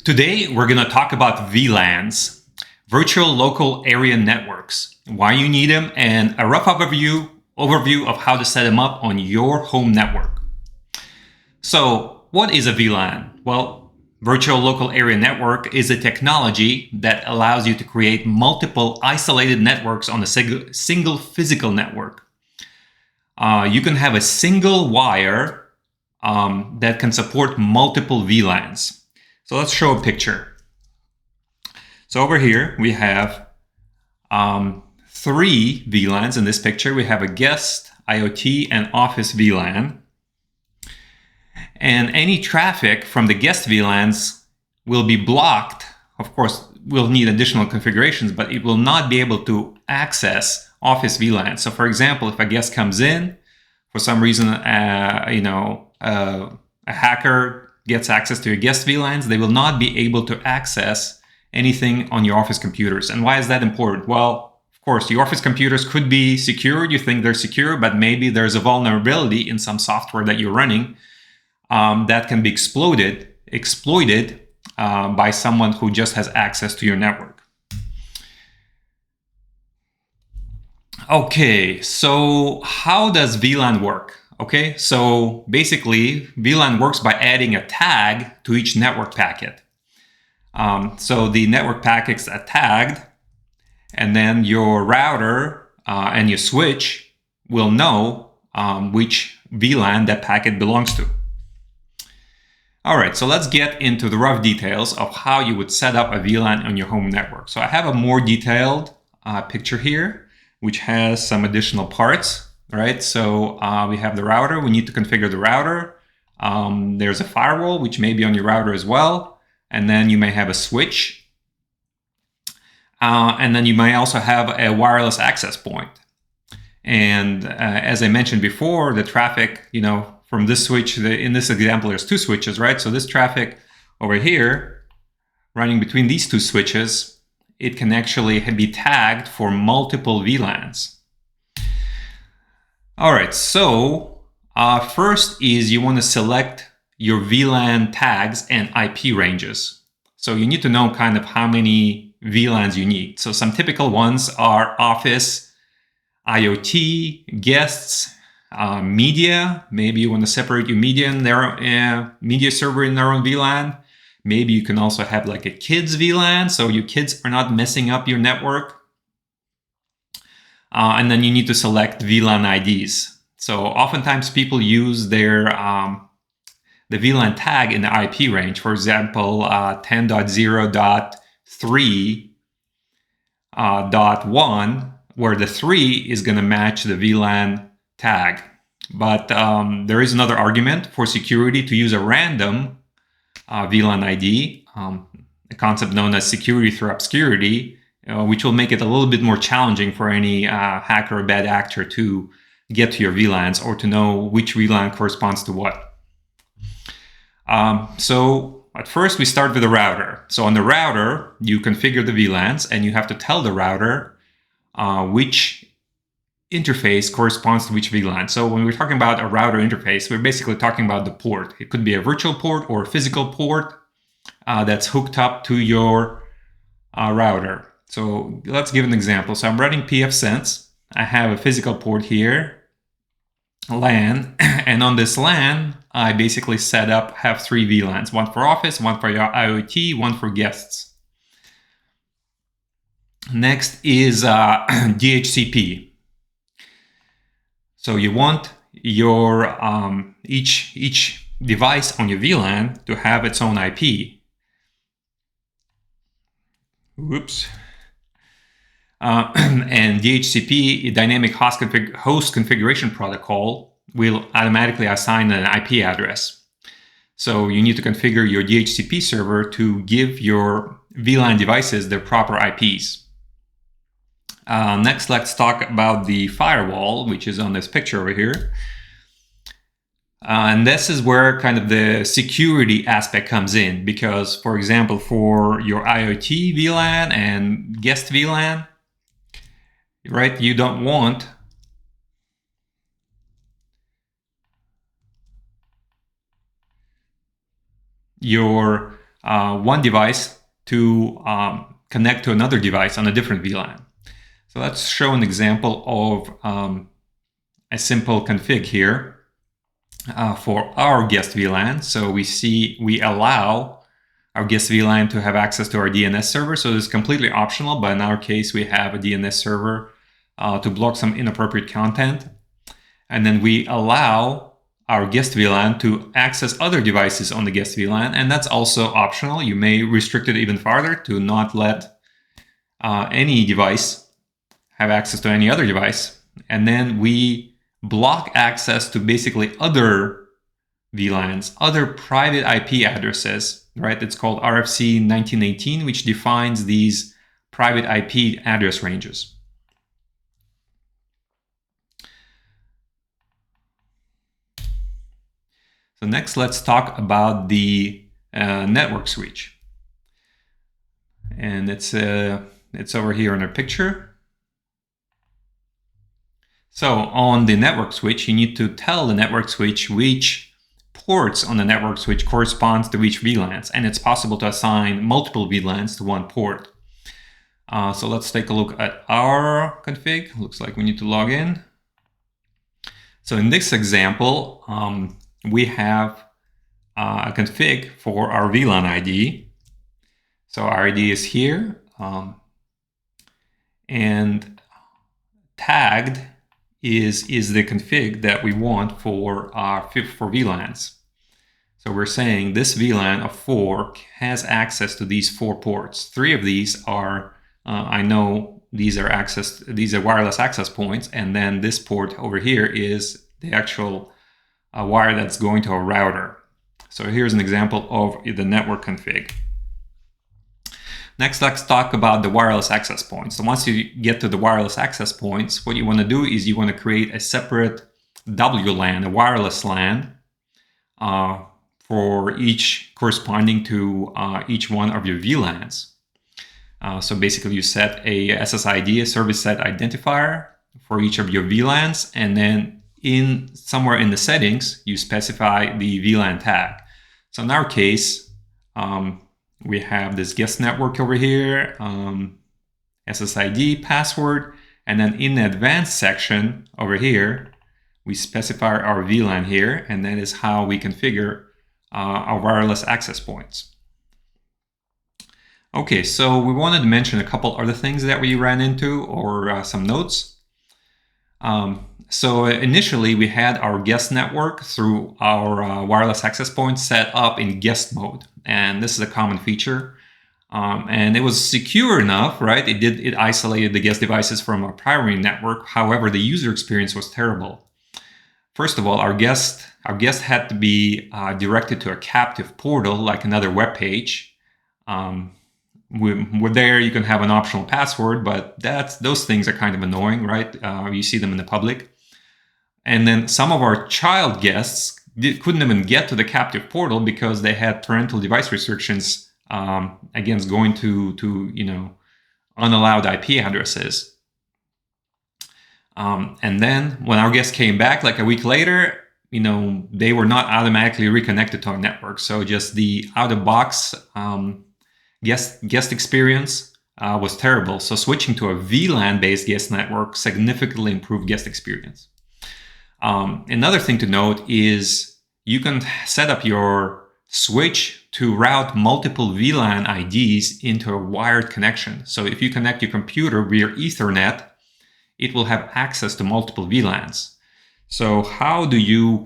Today, we're going to talk about VLANs, virtual local area networks, why you need them, and a rough overview of how to set them up on your home network. So, what is a VLAN? Well, virtual local area network is a technology that allows you to create multiple isolated networks on a single physical network. You can have a single wire that can support multiple VLANs. So let's show a picture. So over here we have 3 VLANs in this picture. We have a guest, IoT, and office VLAN. And any traffic from the guest VLANs will be blocked. Of course, we'll need additional configurations, but it will not be able to access office VLAN. So for example, if a guest comes in, for some reason, a hacker gets access to your guest VLANs, they will not be able to access anything on your office computers. And why is that important? Well, of course, your office computers could be secured. You think they're secure, but maybe there's a vulnerability in some software that you're running that can be exploited by someone who just has access to your network. Okay, so how does VLAN work? Okay, so basically VLAN works by adding a tag to each network packet. So the network packets are tagged, and then your router and your switch will know which VLAN that packet belongs to. All right, so let's get into the rough details of how you would set up a VLAN on your home network. So I have a more detailed picture here, which has some additional parts. Right, so we have the router. We need to configure the router. There's a firewall, which may be on your router as well. And then you may have a switch. And then you may also have a wireless access point. And as I mentioned before, the traffic, from this switch, in this example, there's 2 switches, right? So this traffic over here, running between these 2 switches, it can actually be tagged for multiple VLANs. All right, so first is you want to select your VLAN tags and IP ranges. So you need to know kind of how many VLANs you need. So some typical ones are office, IoT, guests, media. Maybe you want to separate your media in their media server in their own VLAN. Maybe you can also have like a kids VLAN, so your kids are not messing up your network. And then you need to select VLAN IDs. So oftentimes people use their the VLAN tag in the IP range. For example, 10.0.3.1, where the 3 is going to match the VLAN tag. But there is another argument for security to use a random VLAN ID, a concept known as security through obscurity, which will make it a little bit more challenging for any hacker or bad actor to get to your VLANs or to know which VLAN corresponds to what. So at first we start with the router. So on the router, you configure the VLANs and you have to tell the router which interface corresponds to which VLAN. So when we're talking about a router interface, we're basically talking about the port. It could be a virtual port or a physical port that's hooked up to your router. So let's give an example. So I'm running pfSense. I have a physical port here, LAN, and on this LAN, I basically have 3 VLANs, one for office, one for IoT, one for guests. Next is DHCP. So you want your each device on your VLAN to have its own IP. Whoops. And DHCP, Dynamic Host Configuration Protocol, will automatically assign an IP address. So you need to configure your DHCP server to give your VLAN devices their proper IPs. Next, let's talk about the firewall, which is on this picture over here. And this is where kind of the security aspect comes in, because, for example, for your IoT VLAN and guest VLAN, right, you don't want your one device to connect to another device on a different VLAN. So let's show an example of a simple config here for our guest VLAN. So we allow our guest VLAN to have access to our DNS server. So it's completely optional, but in our case, we have a DNS server to block some inappropriate content. And then we allow our guest VLAN to access other devices on the guest VLAN. And that's also optional. You may restrict it even farther to not let any device have access to any other device. And then we block access to basically other VLANs, other private IP addresses, right? It's called RFC 1918, which defines these private IP address ranges. So next, let's talk about the network switch. And it's over here in our picture. So on the network switch, you need to tell the network switch which ports on the network switch corresponds to which VLANs, and it's possible to assign multiple VLANs to one port. So let's take a look at our config. Looks like we need to log in. So in this example, we have a config for our VLAN ID. So our ID is here, and tagged is the config that we want for VLANs. So we're saying this VLAN of 4 has access to these 4 ports. 3 of these are, I know these are wireless access points, and then this port over here is the actual wire that's going to a router. So here's an example of the network config. Next, let's talk about the wireless access points. So once you get to the wireless access points, what you want to do is you want to create a separate WLAN, a wireless LAN, for each corresponding to each one of your VLANs. So basically you set a SSID, a service set identifier, for each of your VLANs, and then somewhere in the settings, you specify the VLAN tag. So in our case, we have this guest network over here, SSID, password, and then in the advanced section over here, we specify our VLAN here, and that is how we configure our wireless access points. Okay, so we wanted to mention a couple other things that we ran into, or some notes. So initially we had our guest network through our wireless access point set up in guest mode. And this is a common feature. And it was secure enough, right? It isolated the guest devices from our primary network. However, the user experience was terrible. First of all, our guest had to be directed to a captive portal, like another web page. With there, you can have an optional password, but those things are kind of annoying, right? You see them in the public. And then some of our child guests couldn't even get to the captive portal because they had parental device restrictions against going to unallowed IP addresses. And then when our guests came back like a week later, they were not automatically reconnected to our network. So just the out-of-box guest experience was terrible. So switching to a VLAN-based guest network significantly improved guest experience. Another thing to note is you can set up your switch to route multiple VLAN IDs into a wired connection. So if you connect your computer via Ethernet, it will have access to multiple VLANs. So how do you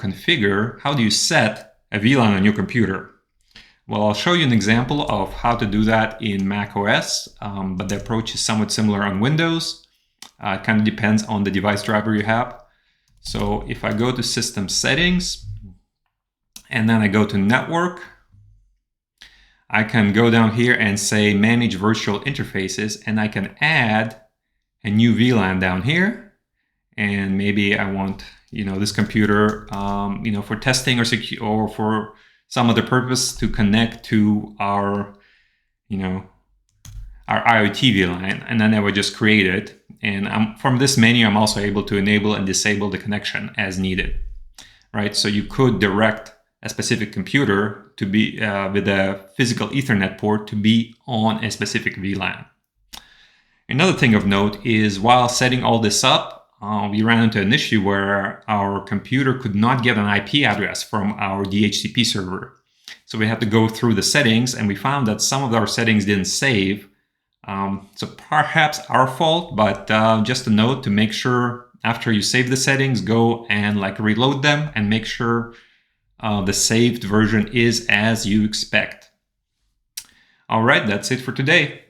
set a VLAN on your computer? Well, I'll show you an example of how to do that in macOS, but the approach is somewhat similar on Windows. It kind of depends on the device driver you have. So if I go to System Settings, and then I go to Network, I can go down here and say Manage Virtual Interfaces, and I can add a new VLAN down here. And maybe I want, this computer, for testing or for some other purpose to connect to our IoT VLAN, and then I would just create it. And from this menu, I'm also able to enable and disable the connection as needed, right? So you could direct a specific computer to be with a physical Ethernet port to be on a specific VLAN. Another thing of note is while setting all this up, we ran into an issue where our computer could not get an IP address from our DHCP server. So we had to go through the settings, and we found that some of our settings didn't save. So perhaps our fault, but just a note to make sure after you save the settings, go and reload them and make sure the saved version is as you expect. All right, that's it for today.